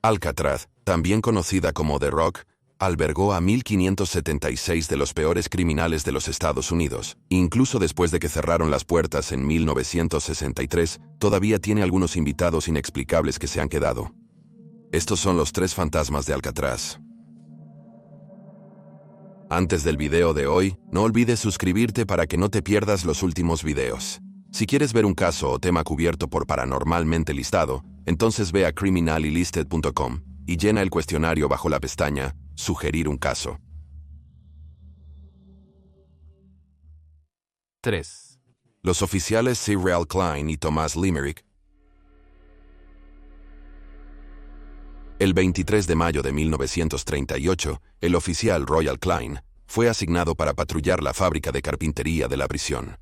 Alcatraz, también conocida como The Rock, albergó a 1.576 de los peores criminales de los Estados Unidos. Incluso después de que cerraron las puertas en 1963, todavía tiene algunos invitados inexplicables que se han quedado. Estos son los 3 fantasmas de Alcatraz. Antes del video de hoy, no olvides suscribirte para que no te pierdas los últimos videos. Si quieres ver un caso o tema cubierto por Paranormalmente Listado, entonces ve a criminallylisted.com y llena el cuestionario bajo la pestaña Sugerir un caso. 3. Los oficiales C. Ralph Klein y Thomas Limerick. El 23 de mayo de 1938, el oficial Royal Klein fue asignado para patrullar la fábrica de carpintería de la prisión.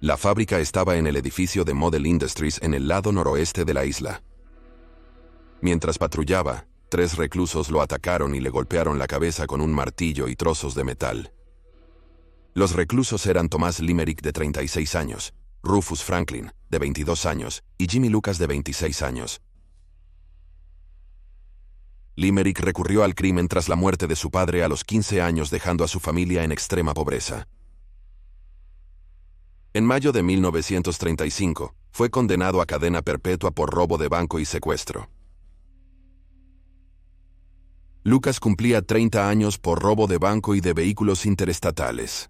La fábrica estaba en el edificio de Model Industries en el lado noroeste de la isla. Mientras patrullaba, 3 reclusos lo atacaron y le golpearon la cabeza con un martillo y trozos de metal. Los reclusos eran Thomas Limerick, de 36 años, Rufus Franklin, de 22 años, y Jimmy Lucas, de 26 años. Limerick recurrió al crimen tras la muerte de su padre a los 15 años, dejando a su familia en extrema pobreza. En mayo de 1935, fue condenado a cadena perpetua por robo de banco y secuestro. Lucas cumplía 30 años por robo de banco y de vehículos interestatales.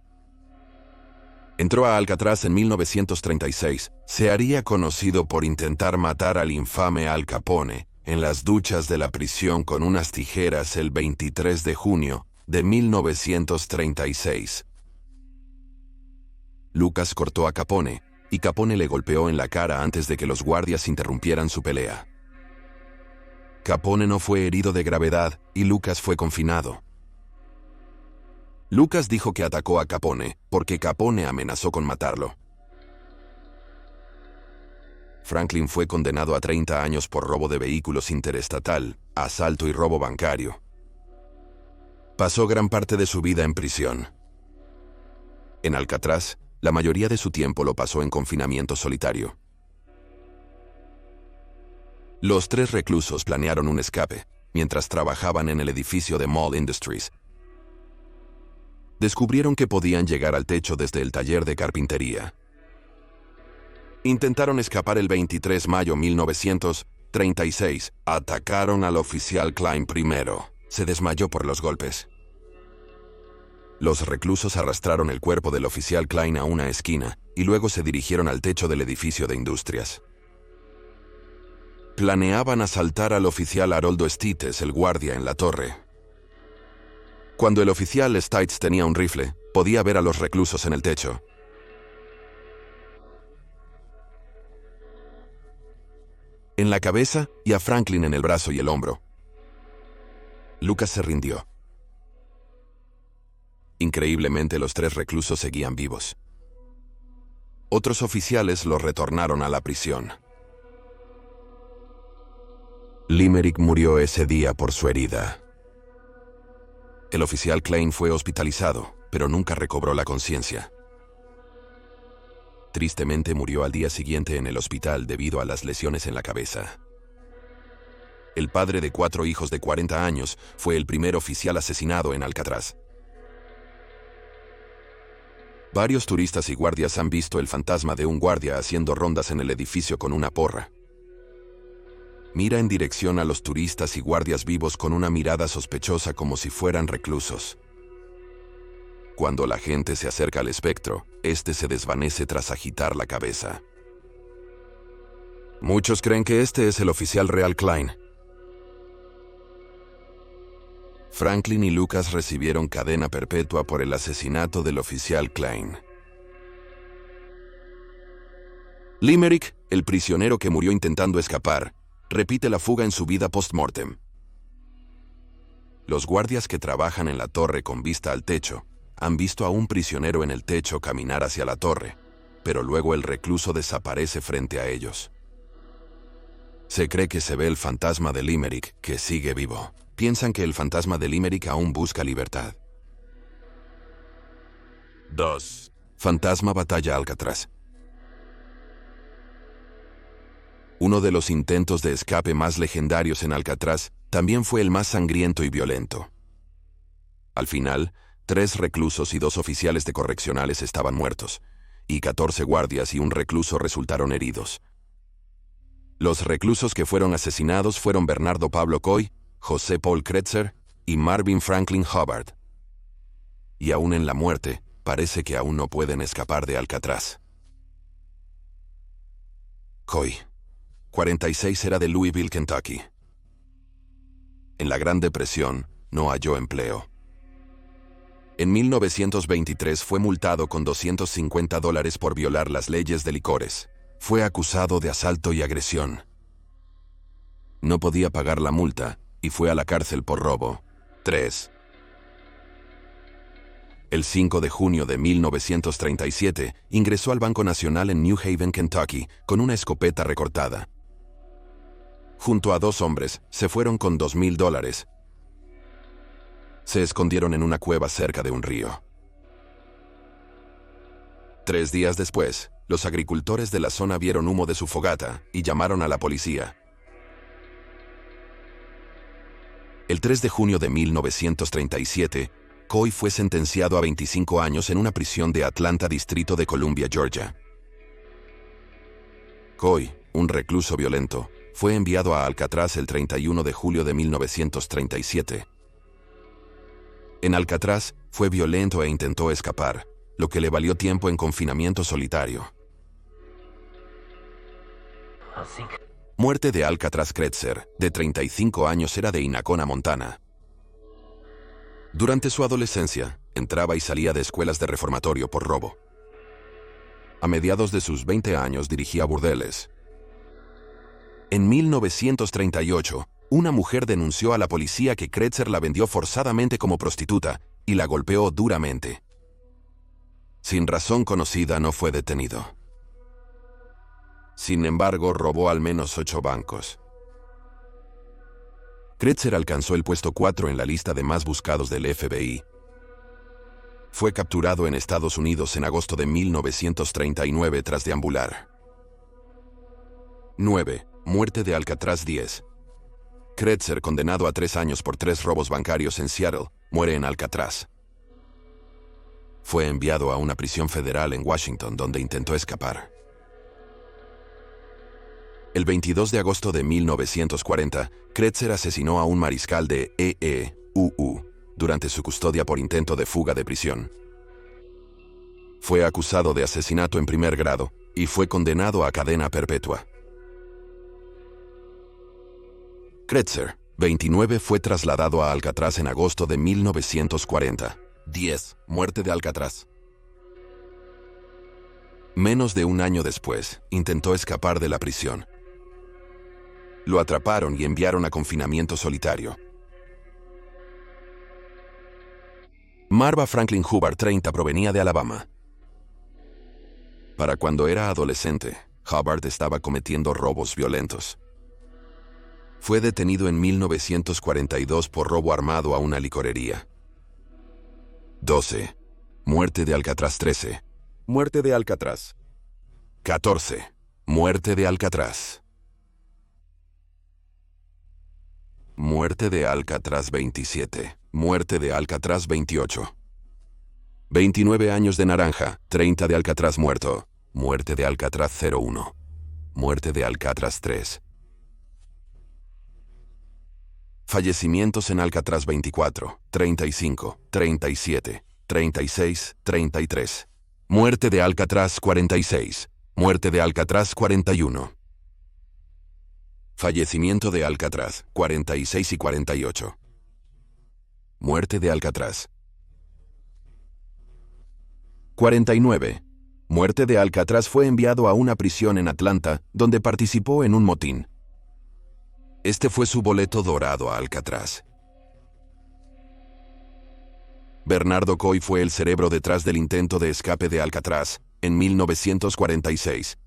Entró a Alcatraz en 1936. Se haría conocido por intentar matar al infame Al Capone en las duchas de la prisión con unas tijeras el 23 de junio de 1936. Lucas cortó a Capone, y Capone le golpeó en la cara antes de que los guardias interrumpieran su pelea. Capone no fue herido de gravedad y Lucas fue confinado. Lucas dijo que atacó a Capone porque Capone amenazó con matarlo. Franklin fue condenado a 30 años por robo de vehículos interestatal, asalto y robo bancario. Pasó gran parte de su vida en prisión. En Alcatraz, la mayoría de su tiempo lo pasó en confinamiento solitario. Los 3 reclusos planearon un escape mientras trabajaban en el edificio de Mall Industries. Descubrieron que podían llegar al techo desde el taller de carpintería. Intentaron escapar el 23 de mayo de 1936. Atacaron al oficial Klein primero. Se desmayó por los golpes. Los reclusos arrastraron el cuerpo del oficial Klein a una esquina y luego se dirigieron al techo del edificio de industrias. Planeaban asaltar al oficial Haroldo Stites, el guardia en la torre. Cuando el oficial Stites tenía un rifle, podía ver a los reclusos en el techo. En la cabeza y a Franklin en el brazo y el hombro. Lucas se rindió. Increíblemente, los 3 reclusos seguían vivos. Otros oficiales los retornaron a la prisión. Limerick murió ese día por su herida. El oficial Klein fue hospitalizado, pero nunca recobró la conciencia. Tristemente murió al día siguiente en el hospital debido a las lesiones en la cabeza. El padre de 4 hijos de 40 años fue el primer oficial asesinado en Alcatraz. Varios turistas y guardias han visto el fantasma de un guardia haciendo rondas en el edificio con una porra. Mira en dirección a los turistas y guardias vivos con una mirada sospechosa como si fueran reclusos. Cuando la gente se acerca al espectro, este se desvanece tras agitar la cabeza. Muchos creen que este es el oficial Real Klein. Franklin y Lucas recibieron cadena perpetua por el asesinato del oficial Klein. Limerick, el prisionero que murió intentando escapar, repite la fuga en su vida post-mortem. Los guardias que trabajan en la torre con vista al techo han visto a un prisionero en el techo caminar hacia la torre, pero luego el recluso desaparece frente a ellos. Se cree que se ve el fantasma de Limerick, que sigue vivo. Piensan que el fantasma de Limerick aún busca libertad. 2. Fantasma batalla Alcatraz. Uno de los intentos de escape más legendarios en Alcatraz también fue el más sangriento y violento. Al final, 3 reclusos y 2 oficiales de correccionales estaban muertos, y 14 guardias y un recluso resultaron heridos. Los reclusos que fueron asesinados fueron Bernardo Pablo Coy, José Paul Kretzer y Marvin Franklin Hubbard. Y aún en la muerte, parece que aún no pueden escapar de Alcatraz. Coy, 46, era de Louisville, Kentucky. En la Gran Depresión, no halló empleo. En 1923 fue multado con $250 por violar las leyes de licores. Fue acusado de asalto y agresión. No podía pagar la multa y fue a la cárcel por robo. 3. El 5 de junio de 1937 ingresó al Banco Nacional en New Haven, Kentucky, con una escopeta recortada. Junto a 2 hombres, se fueron con $2,000. Se escondieron en una cueva cerca de un río. 3 días después, los agricultores de la zona vieron humo de su fogata y llamaron a la policía. El 3 de junio de 1937, Coy fue sentenciado a 25 años en una prisión de Atlanta, Distrito de Columbia, Georgia. Coy, un recluso violento, fue enviado a Alcatraz el 31 de julio de 1937. En Alcatraz, fue violento e intentó escapar, lo que le valió tiempo en confinamiento solitario. Muerte de Alcatraz. Kretzer, de 35 años, era de Inacona, Montana. Durante su adolescencia, entraba y salía de escuelas de reformatorio por robo. A mediados de sus 20 años dirigía burdeles. En 1938, una mujer denunció a la policía que Kretzer la vendió forzadamente como prostituta y la golpeó duramente. Sin razón conocida, no fue detenido. Sin embargo, robó al menos 8 bancos. Kretzer alcanzó el puesto 4 en la lista de más buscados del FBI. Fue capturado en Estados Unidos en agosto de 1939 tras deambular. 9. Muerte de Alcatraz. 10. Kretzer, condenado a 3 años por 3 robos bancarios en Seattle, muere en Alcatraz. Fue enviado a una prisión federal en Washington, donde intentó escapar. El 22 de agosto de 1940, Kretzer asesinó a un mariscal de EEUU durante su custodia por intento de fuga de prisión. Fue acusado de asesinato en primer grado y fue condenado a cadena perpetua. Kretzer, 29, fue trasladado a Alcatraz en agosto de 1940. 10. Muerte de Alcatraz. Menos de un año después, intentó escapar de la prisión. Lo atraparon y enviaron a confinamiento solitario. Marva Franklin Hubbard, 30, provenía de Alabama. Para cuando era adolescente, Hubbard estaba cometiendo robos violentos. Fue detenido en 1942 por robo armado a una licorería. 12. Muerte de Alcatraz. 13. Muerte de Alcatraz. 14. Muerte de Alcatraz. Muerte de Alcatraz. 27. Muerte de Alcatraz. 28. 29 años de Naranja, 30 de Alcatraz, muerto. Muerte de Alcatraz. 01. Muerte de Alcatraz. 3. Fallecimientos en Alcatraz. 24, 35, 37, 36, 33. Muerte de Alcatraz. 46. Muerte de Alcatraz. 41. Fallecimiento de Alcatraz. 46 y 48. Muerte de Alcatraz. 49. Muerte de Alcatraz. Fue enviado a una prisión en Atlanta, donde participó en un motín. Este fue su boleto dorado a Alcatraz. Bernardo Coy fue el cerebro detrás del intento de escape de Alcatraz, en 1946.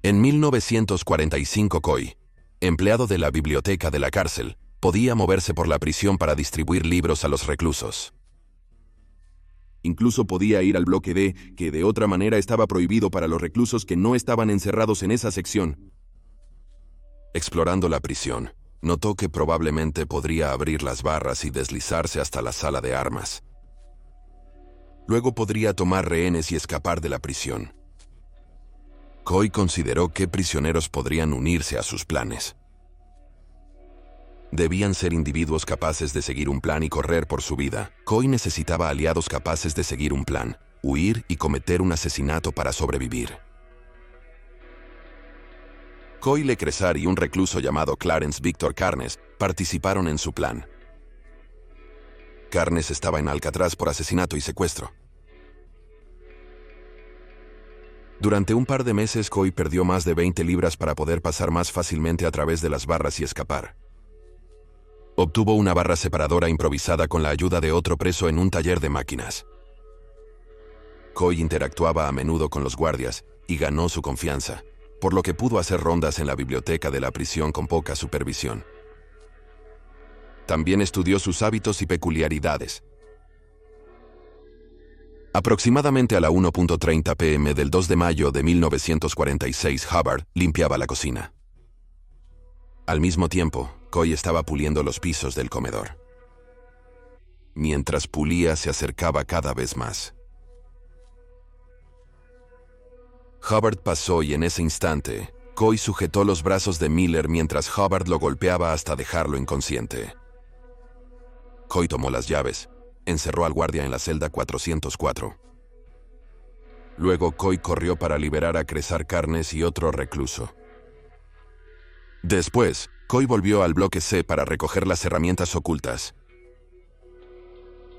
En 1945, Coy, empleado de la biblioteca de la cárcel, podía moverse por la prisión para distribuir libros a los reclusos. Incluso podía ir al bloque D, que de otra manera estaba prohibido para los reclusos que no estaban encerrados en esa sección. Explorando la prisión, notó que probablemente podría abrir las barras y deslizarse hasta la sala de armas. Luego podría tomar rehenes y escapar de la prisión. Coy consideró qué prisioneros podrían unirse a sus planes. Debían ser individuos capaces de seguir un plan y correr por su vida. Coy necesitaba aliados capaces de seguir un plan, huir y cometer un asesinato para sobrevivir. Coy Lecresar y un recluso llamado Clarence Victor Carnes participaron en su plan. Carnes estaba en Alcatraz por asesinato y secuestro. Durante un par de meses, Coy perdió más de 20 libras para poder pasar más fácilmente a través de las barras y escapar. Obtuvo una barra separadora improvisada con la ayuda de otro preso en un taller de máquinas. Coy interactuaba a menudo con los guardias y ganó su confianza, por lo que pudo hacer rondas en la biblioteca de la prisión con poca supervisión. También estudió sus hábitos y peculiaridades. Aproximadamente a la 1:30 p.m. del 2 de mayo de 1946, Hubbard limpiaba la cocina. Al mismo tiempo, Coy estaba puliendo los pisos del comedor. Mientras pulía, se acercaba cada vez más. Hubbard pasó y en ese instante, Coy sujetó los brazos de Miller mientras Hubbard lo golpeaba hasta dejarlo inconsciente. Coy tomó las llaves, encerró al guardia en la celda 404. Luego Coy corrió para liberar a Cresar Carnes y otro recluso. Después, Coy volvió al bloque C para recoger las herramientas ocultas.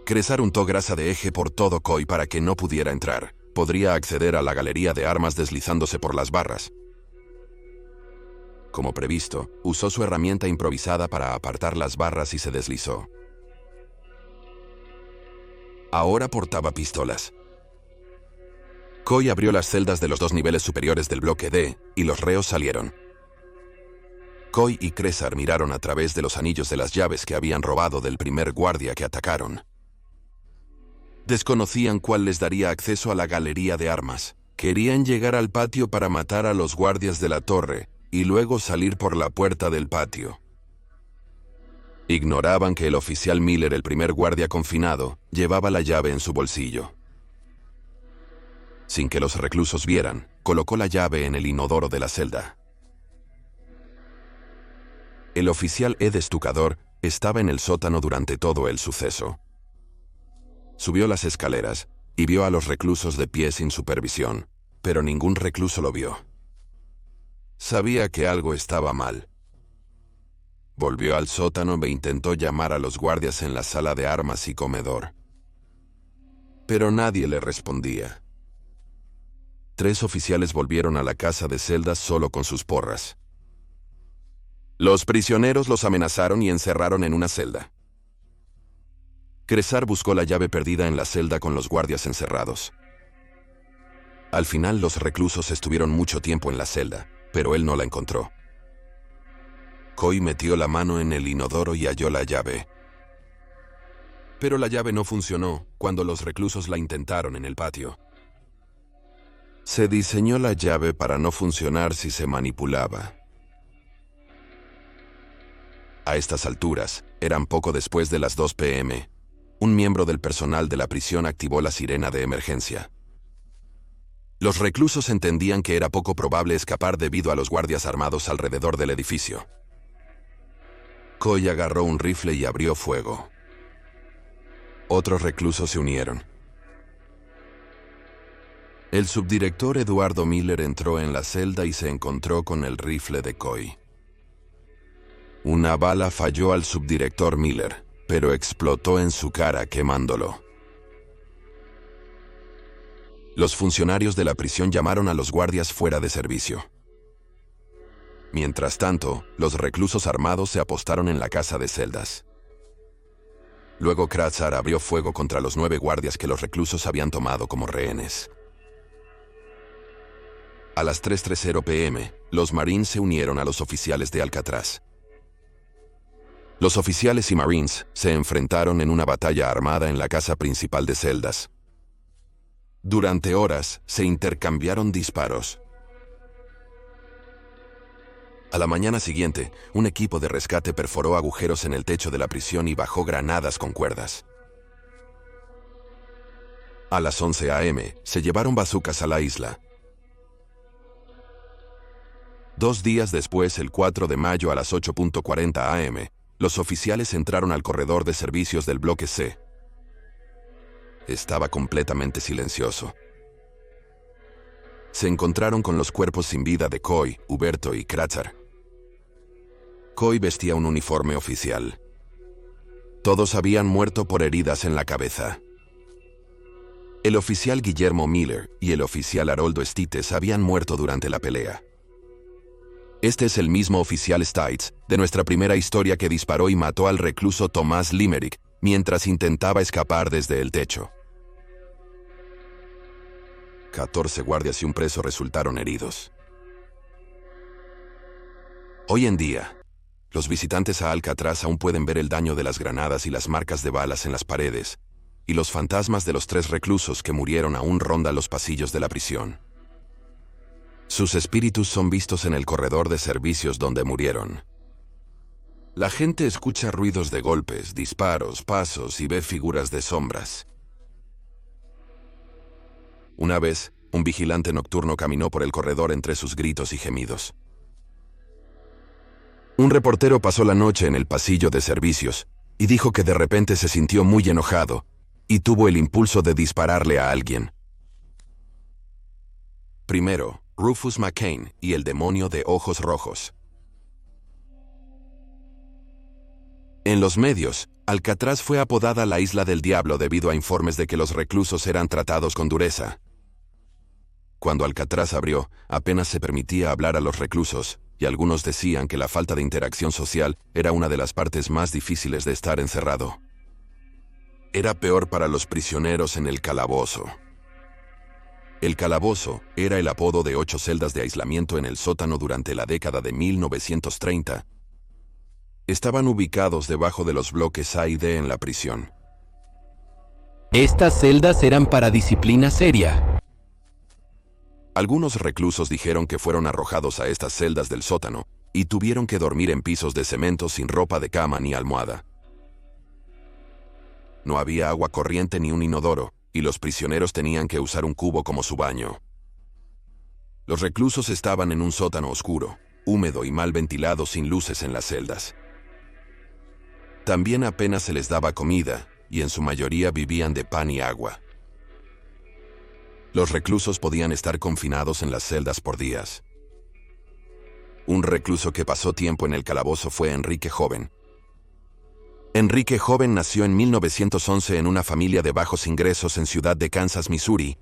Cresar untó grasa de eje por todo Coy para que no pudiera entrar. Podría acceder a la galería de armas deslizándose por las barras. Como previsto, usó su herramienta improvisada para apartar las barras y se deslizó. Ahora portaba pistolas. Coy abrió las celdas de los 2 niveles superiores del bloque D y los reos salieron. Coy y Cresar miraron a través de los anillos de las llaves que habían robado del primer guardia que atacaron. Desconocían cuál les daría acceso a la galería de armas. Querían llegar al patio para matar a los guardias de la torre y luego salir por la puerta del patio. Ignoraban que el oficial Miller, el primer guardia confinado, llevaba la llave en su bolsillo. Sin que los reclusos vieran, colocó la llave en el inodoro de la celda. El oficial Ed Stucador estaba en el sótano durante todo el suceso. Subió las escaleras y vio a los reclusos de pie sin supervisión, pero ningún recluso lo vio. Sabía que algo estaba mal. Volvió al sótano e intentó llamar a los guardias en la sala de armas y comedor. Pero nadie le respondía. 3 oficiales volvieron a la casa de celdas solo con sus porras. Los prisioneros los amenazaron y encerraron en una celda. Cresar buscó la llave perdida en la celda con los guardias encerrados. Al final, los reclusos estuvieron mucho tiempo en la celda, pero él no la encontró. Coy metió la mano en el inodoro y halló la llave. Pero la llave no funcionó cuando los reclusos la intentaron en el patio. Se diseñó la llave para no funcionar si se manipulaba. A estas alturas, eran poco después de las 2 p.m., un miembro del personal de la prisión activó la sirena de emergencia. Los reclusos entendían que era poco probable escapar debido a los guardias armados alrededor del edificio. Coy agarró un rifle y abrió fuego. Otros reclusos se unieron. El subdirector Eduardo Miller entró en la celda y se encontró con el rifle de Coy. Una bala falló al subdirector Miller, pero explotó en su cara quemándolo. Los funcionarios de la prisión llamaron a los guardias fuera de servicio. Mientras tanto, los reclusos armados se apostaron en la casa de celdas. Luego Cresar abrió fuego contra los 9 guardias que los reclusos habían tomado como rehenes. A las 3:30 p.m., los Marines se unieron a los oficiales de Alcatraz. Los oficiales y Marines se enfrentaron en una batalla armada en la casa principal de celdas. Durante horas se intercambiaron disparos. A la mañana siguiente, un equipo de rescate perforó agujeros en el techo de la prisión y bajó granadas con cuerdas. A las 11 a.m., se llevaron bazucas a la isla. 2 días después, el 4 de mayo a las 8:40 a.m., los oficiales entraron al corredor de servicios del bloque C. Estaba completamente silencioso. Se encontraron con los cuerpos sin vida de Coy, Huberto y Kratzar. Coy vestía un uniforme oficial. Todos habían muerto por heridas en la cabeza. El oficial Guillermo Miller y el oficial Haroldo Stites habían muerto durante la pelea. Este es el mismo oficial Stites de nuestra primera historia que disparó y mató al recluso Tomás Limerick mientras intentaba escapar desde el techo. 14 guardias y un preso resultaron heridos. Hoy en día, los visitantes a Alcatraz aún pueden ver el daño de las granadas y las marcas de balas en las paredes, y los fantasmas de los 3 reclusos que murieron aún rondan los pasillos de la prisión. Sus espíritus son vistos en el corredor de servicios donde murieron. La gente escucha ruidos de golpes, disparos, pasos y ve figuras de sombras. Una vez, un vigilante nocturno caminó por el corredor entre sus gritos y gemidos. Un reportero pasó la noche en el pasillo de servicios y dijo que de repente se sintió muy enojado y tuvo el impulso de dispararle a alguien. Primero, Rufus McCain y el demonio de ojos rojos. En los medios, Alcatraz fue apodada la Isla del Diablo debido a informes de que los reclusos eran tratados con dureza. Cuando Alcatraz abrió, apenas se permitía hablar a los reclusos, y algunos decían que la falta de interacción social era una de las partes más difíciles de estar encerrado. Era peor para los prisioneros en el calabozo. El calabozo era el apodo de 8 celdas de aislamiento en el sótano durante la década de 1930. Estaban ubicados debajo de los bloques A y D en la prisión. Estas celdas eran para disciplina seria. Algunos reclusos dijeron que fueron arrojados a estas celdas del sótano y tuvieron que dormir en pisos de cemento sin ropa de cama ni almohada. No había agua corriente ni un inodoro, y los prisioneros tenían que usar un cubo como su baño. Los reclusos estaban en un sótano oscuro, húmedo y mal ventilado sin luces en las celdas. También apenas se les daba comida, y en su mayoría vivían de pan y agua. Los reclusos podían estar confinados en las celdas por días. Un recluso que pasó tiempo en el calabozo fue Enrique Joven. Enrique Joven nació en 1911 en una familia de bajos ingresos en Ciudad de Kansas, Missouri.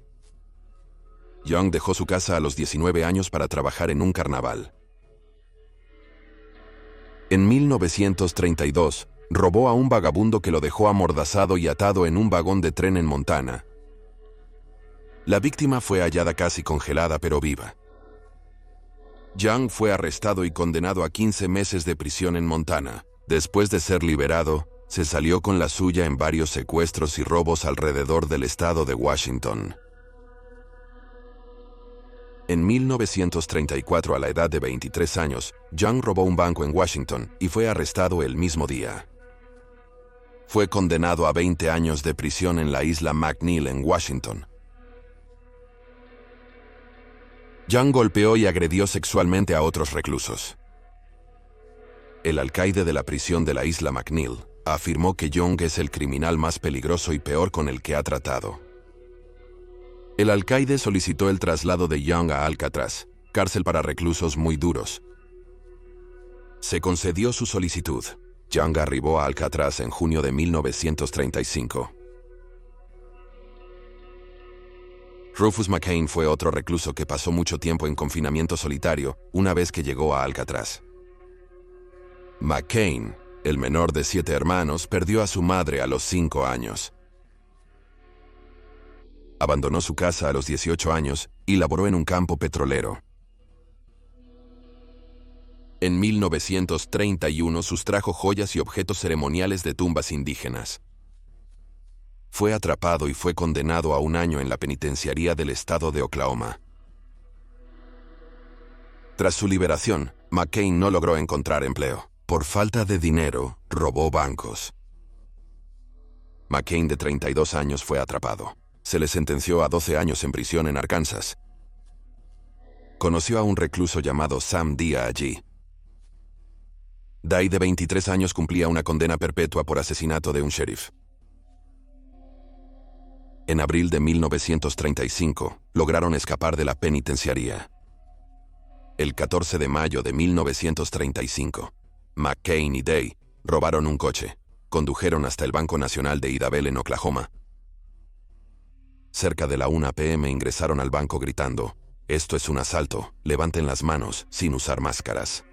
Young dejó su casa a los 19 años para trabajar en un carnaval. En 1932, robó a un vagabundo que lo dejó amordazado y atado en un vagón de tren en Montana. La víctima fue hallada casi congelada pero viva. Young fue arrestado y condenado a 15 meses de prisión en Montana. Después de ser liberado, se salió con la suya en varios secuestros y robos alrededor del estado de Washington. En 1934, a la edad de 23 años, Young robó un banco en Washington y fue arrestado el mismo día. Fue condenado a 20 años de prisión en la isla McNeil en Washington. Young golpeó y agredió sexualmente a otros reclusos. El alcaide de la prisión de la isla McNeil afirmó que Young es el criminal más peligroso y peor con el que ha tratado. El alcaide solicitó el traslado de Young a Alcatraz, cárcel para reclusos muy duros. Se concedió su solicitud. Young arribó a Alcatraz en junio de 1935. Rufus McCain fue otro recluso que pasó mucho tiempo en confinamiento solitario una vez que llegó a Alcatraz. McCain, el menor de 7 hermanos, perdió a su madre a los 5 años. Abandonó su casa a los 18 años y laboró en un campo petrolero. En 1931 sustrajo joyas y objetos ceremoniales de tumbas indígenas. fue atrapado y fue condenado a 1 año en la penitenciaría del estado de Oklahoma. Tras su liberación, McCain no logró encontrar empleo. Por falta de dinero, robó bancos. McCain, de 32 años, fue atrapado. Se le sentenció a 12 años en prisión en Arkansas. Conoció a un recluso llamado Sam Dye allí. Dye, de 23 años, cumplía una condena perpetua por asesinato de un sheriff. En abril de 1935, lograron escapar de la penitenciaría. El 14 de mayo de 1935, McCain y Dye robaron un coche, condujeron hasta el Banco Nacional de Idabel en Oklahoma. Cerca de la 1 p.m. ingresaron al banco gritando: «Esto es un asalto, levanten las manos», sin usar máscaras.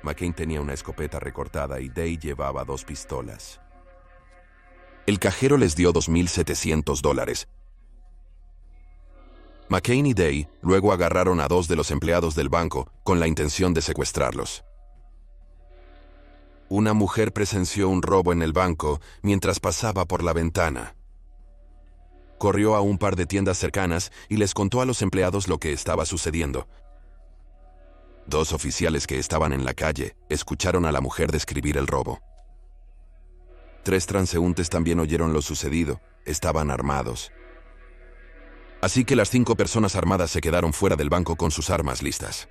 McCain tenía una escopeta recortada y Dye llevaba 2 pistolas. El cajero les dio $2,700. McCain y Dye luego agarraron a 2 de los empleados del banco con la intención de secuestrarlos. Una mujer presenció un robo en el banco mientras pasaba por la ventana. Corrió a un par de tiendas cercanas y les contó a los empleados lo que estaba sucediendo. 2 oficiales que estaban en la calle escucharon a la mujer describir el robo. 3 transeúntes también oyeron lo sucedido. Estaban armados. Así que las 5 personas armadas se quedaron fuera del banco con sus armas listas.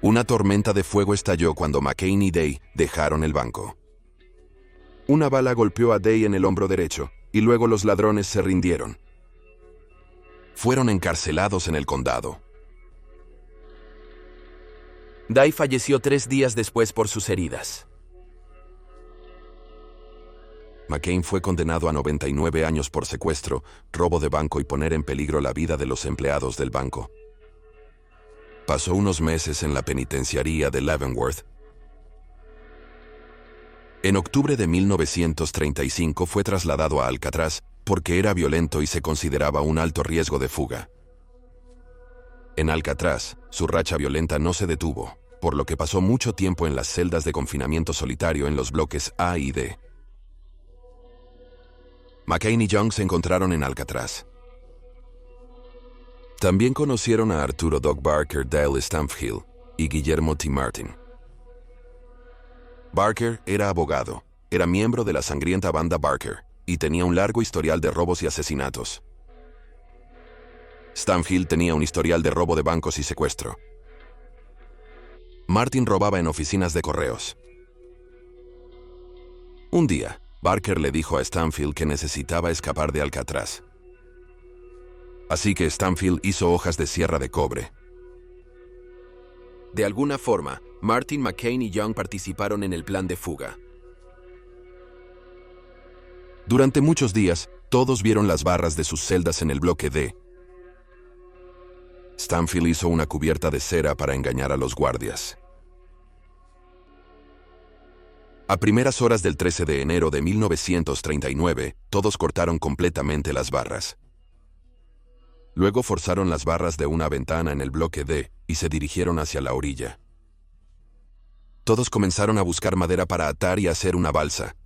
Una tormenta de fuego estalló cuando McCain y Dye dejaron el banco. Una bala golpeó a Dye en el hombro derecho y luego los ladrones se rindieron. Fueron encarcelados en el condado. Dye falleció 3 días después por sus heridas. McCain fue condenado a 99 años por secuestro, robo de banco y poner en peligro la vida de los empleados del banco. Pasó unos meses en la penitenciaría de Leavenworth. En octubre de 1935 fue trasladado a Alcatraz porque era violento y se consideraba un alto riesgo de fuga. En Alcatraz, su racha violenta no se detuvo, por lo que pasó mucho tiempo en las celdas de confinamiento solitario en los bloques A y D. McCain y Young se encontraron en Alcatraz. También conocieron a Arturo Doc Barker, Dale Stamphill y Guillermo T. Martin. Barker era abogado, era miembro de la sangrienta banda Barker y tenía un largo historial de robos y asesinatos. Stamphill tenía un historial de robo de bancos y secuestro. Martin robaba en oficinas de correos. Un día, Barker le dijo a Stamphill que necesitaba escapar de Alcatraz. Así que Stamphill hizo hojas de sierra de cobre. De alguna forma, Martin, McCain y Young participaron en el plan de fuga. Durante muchos días, todos vieron las barras de sus celdas en el bloque D. Stamphill hizo una cubierta de cera para engañar a los guardias. A primeras horas del 13 de enero de 1939, todos cortaron completamente las barras. Luego forzaron las barras de una ventana en el bloque D y se dirigieron hacia la orilla. Todos comenzaron a buscar madera para atar y hacer una balsa.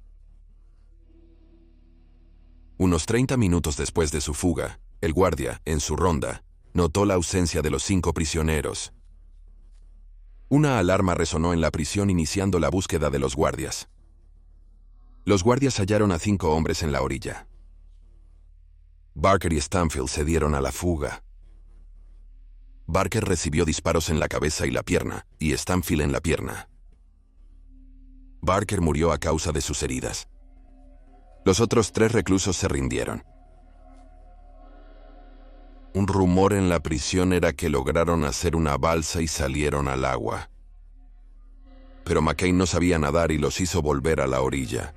Unos 30 minutos después de su fuga, el guardia, en su ronda, notó la ausencia de los 5 prisioneros. Una alarma resonó en la prisión iniciando la búsqueda de los guardias. Los guardias hallaron a 5 hombres en la orilla. Barker y Stamphill se dieron a la fuga. Barker recibió disparos en la cabeza y la pierna, y Stamphill en la pierna. Barker murió a causa de sus heridas. Los otros 3 reclusos se rindieron. Un rumor en la prisión era que lograron hacer una balsa y salieron al agua. Pero McCain no sabía nadar y los hizo volver a la orilla.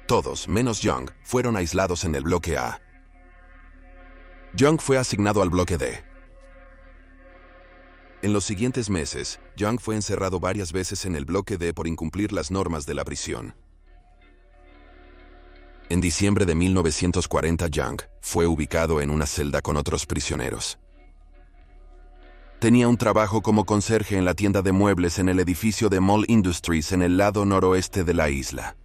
Todos, menos Young, fueron aislados en el bloque A. Young fue asignado al bloque D. En los siguientes meses, Young fue encerrado varias veces en el bloque D por incumplir las normas de la prisión. En diciembre de 1940, Young fue ubicado en una celda con otros prisioneros. Tenía un trabajo como conserje en la tienda de muebles en el edificio de Mall Industries en el lado noroeste de la isla.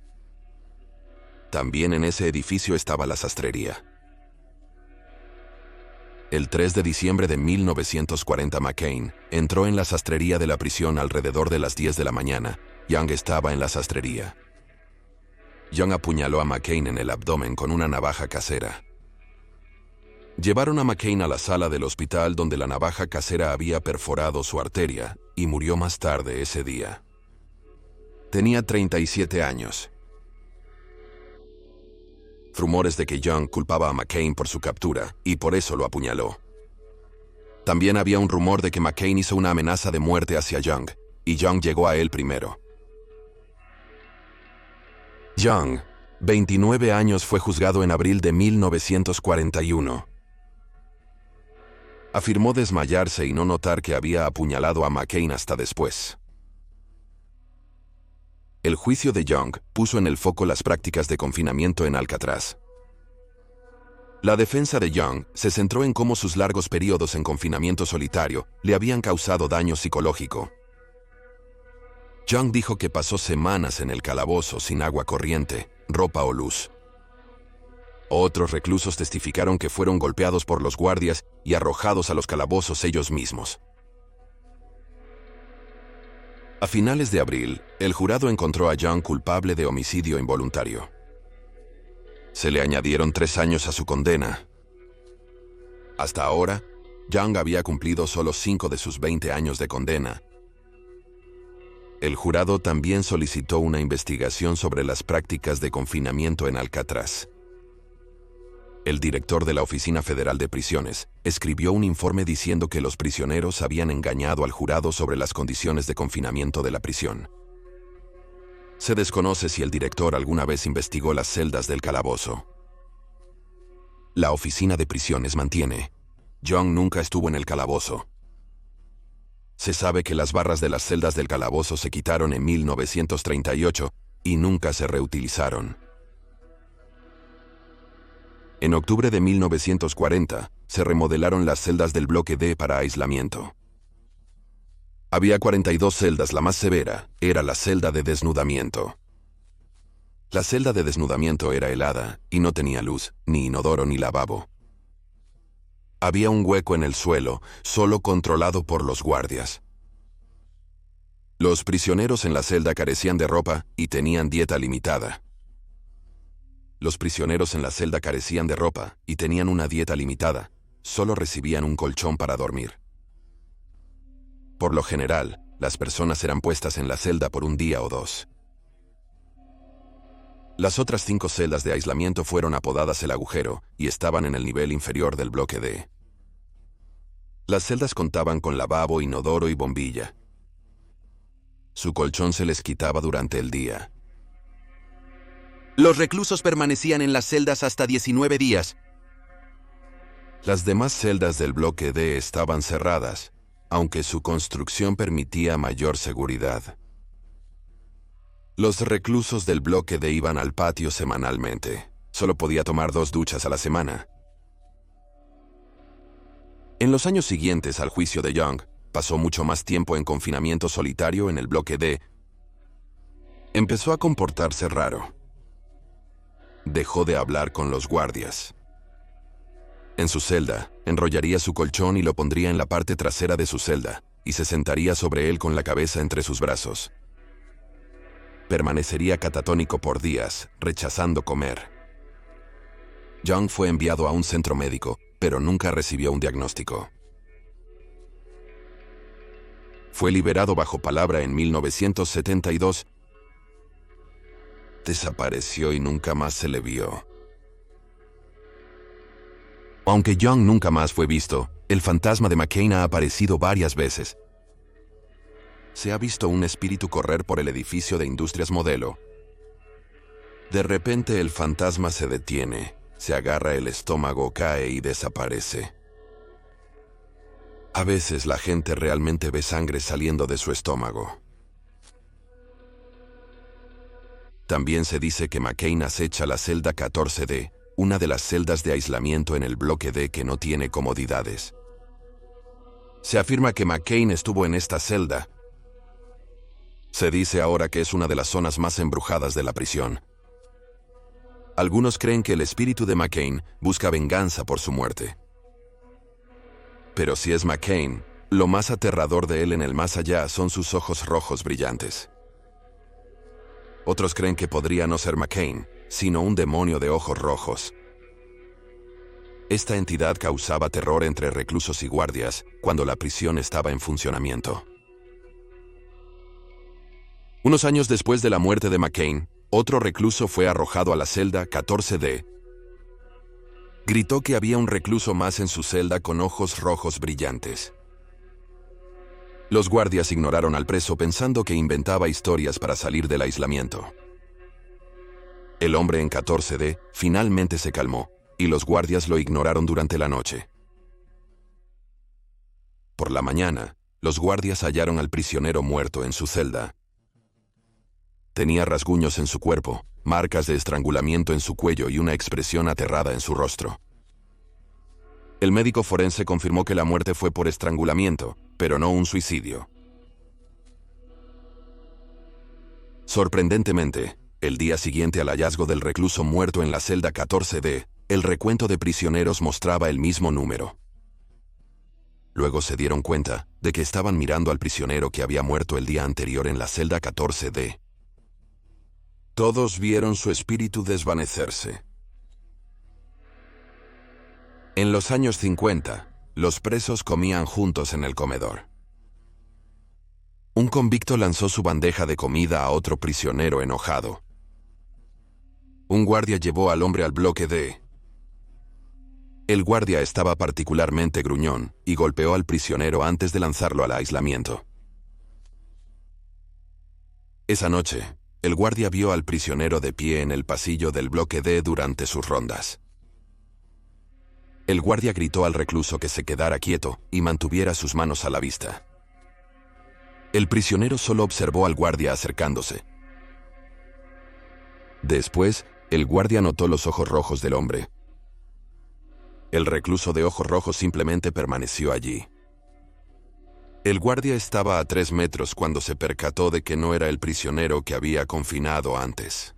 También en ese edificio estaba la sastrería. El 3 de diciembre de 1940, McCain entró en la sastrería de la prisión alrededor de las 10 de la mañana. Young estaba en la sastrería. Young apuñaló a McCain en el abdomen con una navaja casera. Llevaron a McCain a la sala del hospital donde la navaja casera había perforado su arteria y murió más tarde ese día. Tenía 37 años. Rumores de que Young culpaba a McCain por su captura y por eso lo apuñaló. También había un rumor de que McCain hizo una amenaza de muerte hacia Young y Young llegó a él primero. Young, 29 años, fue juzgado en abril de 1941. Afirmó desmayarse y no notar que había apuñalado a McCain hasta después. El juicio de Young puso en el foco las prácticas de confinamiento en Alcatraz. La defensa de Young se centró en cómo sus largos periodos en confinamiento solitario le habían causado daño psicológico. Young dijo que pasó semanas en el calabozo sin agua corriente, ropa o luz. Otros reclusos testificaron que fueron golpeados por los guardias y arrojados a los calabozos ellos mismos. A finales de abril, el jurado encontró a Young culpable de homicidio involuntario. Se le añadieron 3 años a su condena. Hasta ahora, Young había cumplido solo 5 de sus 20 años de condena. El jurado también solicitó una investigación sobre las prácticas de confinamiento en Alcatraz. El director de la Oficina Federal de Prisiones escribió un informe diciendo que los prisioneros habían engañado al jurado sobre las condiciones de confinamiento de la prisión. Se desconoce si el director alguna vez investigó las celdas del calabozo. La Oficina de Prisiones mantiene: Young nunca estuvo en el calabozo. Se sabe que las barras de las celdas del calabozo se quitaron en 1938 y nunca se reutilizaron. En octubre de 1940, se remodelaron las celdas del bloque D para aislamiento. Había 42 celdas, la más severa era la celda de desnudamiento. La celda de desnudamiento era helada y no tenía luz, ni inodoro ni lavabo. Había un hueco en el suelo, solo controlado por los guardias. Los prisioneros en la celda carecían de ropa y tenían dieta limitada. Los prisioneros en la celda carecían de ropa y tenían una dieta limitada. Solo recibían un colchón para dormir. Por lo general, las personas eran puestas en la celda por un día o 2. Las otras 5 celdas de aislamiento fueron apodadas El Agujero y estaban en el nivel inferior del bloque D. Las celdas contaban con lavabo, inodoro y bombilla. Su colchón se les quitaba durante el día. Los reclusos permanecían en las celdas hasta 19 días. Las demás celdas del bloque D estaban cerradas, aunque su construcción permitía mayor seguridad. Los reclusos del bloque D iban al patio semanalmente. Solo podía tomar 2 duchas a la semana. En los años siguientes al juicio de Young, pasó mucho más tiempo en confinamiento solitario en el bloque D. Empezó a comportarse raro. Dejó de hablar con los guardias. En su celda, enrollaría su colchón y lo pondría en la parte trasera de su celda, y se sentaría sobre él con la cabeza entre sus brazos. Permanecería catatónico por días, rechazando comer. Young fue enviado a un centro médico, pero nunca recibió un diagnóstico. Fue liberado bajo palabra en 1972. Desapareció y nunca más se le vio. Aunque Young nunca más fue visto, el fantasma de McCain ha aparecido varias veces. Se ha visto un espíritu correr por el edificio de Industrias Modelo. De repente el fantasma se detiene, se agarra el estómago, cae y desaparece. A veces la gente realmente ve sangre saliendo de su estómago. También se dice que McCain acecha la celda 14D, una de las celdas de aislamiento en el bloque D que no tiene comodidades. Se afirma que McCain estuvo en esta celda. Se dice ahora que es una de las zonas más embrujadas de la prisión. Algunos creen que el espíritu de McCain busca venganza por su muerte. Pero si es McCain, lo más aterrador de él en el más allá son sus ojos rojos brillantes. Otros creen que podría no ser McCain, sino un demonio de ojos rojos. Esta entidad causaba terror entre reclusos y guardias cuando la prisión estaba en funcionamiento. Unos años después de la muerte de McCain, otro recluso fue arrojado a la celda 14D. Gritó que había un recluso más en su celda con ojos rojos brillantes. Los guardias ignoraron al preso pensando que inventaba historias para salir del aislamiento. El hombre en 14D finalmente se calmó, y los guardias lo ignoraron durante la noche. Por la mañana, los guardias hallaron al prisionero muerto en su celda. Tenía rasguños en su cuerpo, marcas de estrangulamiento en su cuello y una expresión aterrada en su rostro. El médico forense confirmó que la muerte fue por estrangulamiento, pero no un suicidio. Sorprendentemente, el día siguiente al hallazgo del recluso muerto en la celda 14D, el recuento de prisioneros mostraba el mismo número. Luego se dieron cuenta de que estaban mirando al prisionero que había muerto el día anterior en la celda 14D. Todos vieron su espíritu desvanecerse. En los años 50, los presos comían juntos en el comedor. Un convicto lanzó su bandeja de comida a otro prisionero enojado. Un guardia llevó al hombre al bloque D. El guardia estaba particularmente gruñón y golpeó al prisionero antes de lanzarlo al aislamiento. Esa noche, el guardia vio al prisionero de pie en el pasillo del bloque D durante sus rondas. El guardia gritó al recluso que se quedara quieto y mantuviera sus manos a la vista. El prisionero solo observó al guardia acercándose. Después, el guardia notó los ojos rojos del hombre. El recluso de ojos rojos simplemente permaneció allí. El guardia estaba a 3 metros cuando se percató de que no era el prisionero que había confinado antes.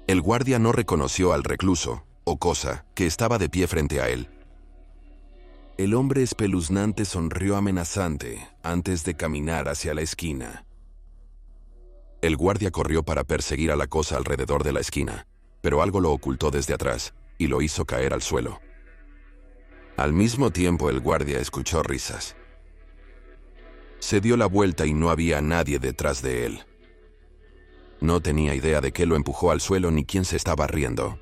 El guardia no reconoció al recluso, o cosa, que estaba de pie frente a él. El hombre espeluznante sonrió amenazante antes de caminar hacia la esquina. El guardia corrió para perseguir a la cosa alrededor de la esquina, pero algo lo ocultó desde atrás y lo hizo caer al suelo. Al mismo tiempo el guardia escuchó risas. Se dio la vuelta y no había nadie detrás de él. No tenía idea de qué lo empujó al suelo ni quién se estaba riendo.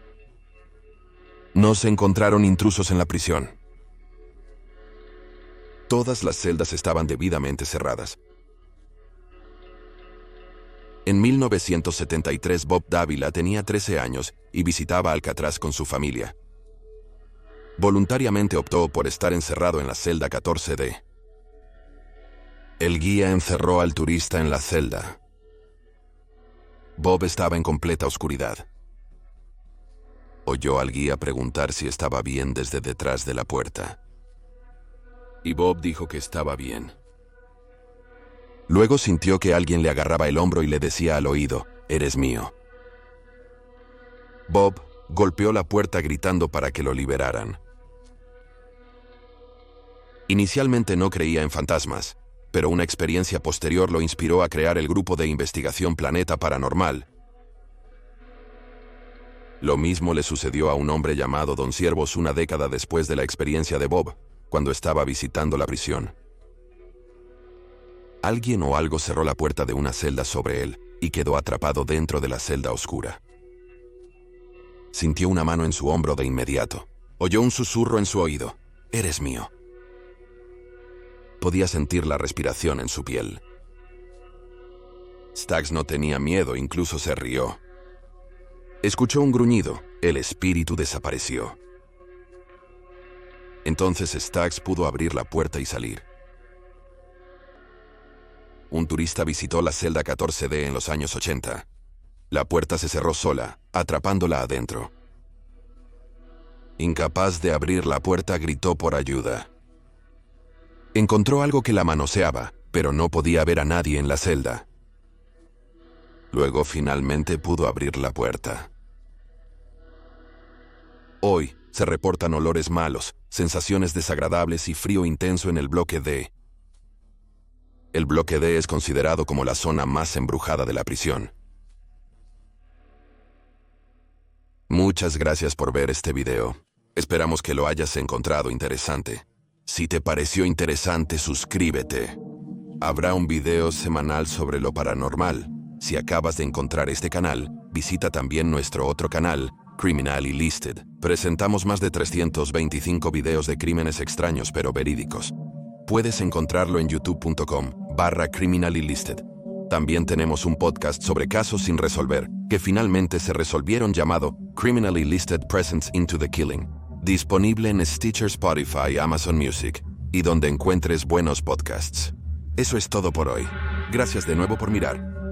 No se encontraron intrusos en la prisión. Todas las celdas estaban debidamente cerradas. En 1973 Bob Dávila tenía 13 años y visitaba Alcatraz con su familia. Voluntariamente optó por estar encerrado en la celda 14D. El guía encerró al turista en la celda. Bob estaba en completa oscuridad. Oyó al guía preguntar si estaba bien desde detrás de la puerta. Y Bob dijo que estaba bien. Luego sintió que alguien le agarraba el hombro y le decía al oído, «Eres mío». Bob golpeó la puerta gritando para que lo liberaran. Inicialmente no creía en fantasmas, pero una experiencia posterior lo inspiró a crear el grupo de investigación Planeta Paranormal. Lo mismo le sucedió a un hombre llamado Don Ciervos una década después de la experiencia de Bob, cuando estaba visitando la prisión. Alguien o algo cerró la puerta de una celda sobre él y quedó atrapado dentro de la celda oscura. Sintió una mano en su hombro de inmediato. Oyó un susurro en su oído. «Eres mío». Podía sentir la respiración en su piel. Staggs no tenía miedo, incluso se rió. Escuchó un gruñido. El espíritu desapareció. Entonces Staggs pudo abrir la puerta y salir. Un turista visitó la celda 14D en los años 80. La puerta se cerró sola, atrapándola adentro. Incapaz de abrir la puerta, gritó por ayuda. Encontró algo que la manoseaba, pero no podía ver a nadie en la celda. Luego finalmente pudo abrir la puerta. Hoy se reportan olores malos, sensaciones desagradables y frío intenso en el bloque D. El bloque D es considerado como la zona más embrujada de la prisión. Muchas gracias por ver este video. Esperamos que lo hayas encontrado interesante. Si te pareció interesante, suscríbete. Habrá un video semanal sobre lo paranormal. Si acabas de encontrar este canal, visita también nuestro otro canal, Criminally Listed. Presentamos más de 325 videos de crímenes extraños pero verídicos. Puedes encontrarlo en youtube.com/Criminally Listed. También tenemos un podcast sobre casos sin resolver, que finalmente se resolvieron, llamado Criminally Listed Presents Into the Killing. Disponible en Stitcher, Spotify, Amazon Music y donde encuentres buenos podcasts. Eso es todo por hoy. Gracias de nuevo por mirar.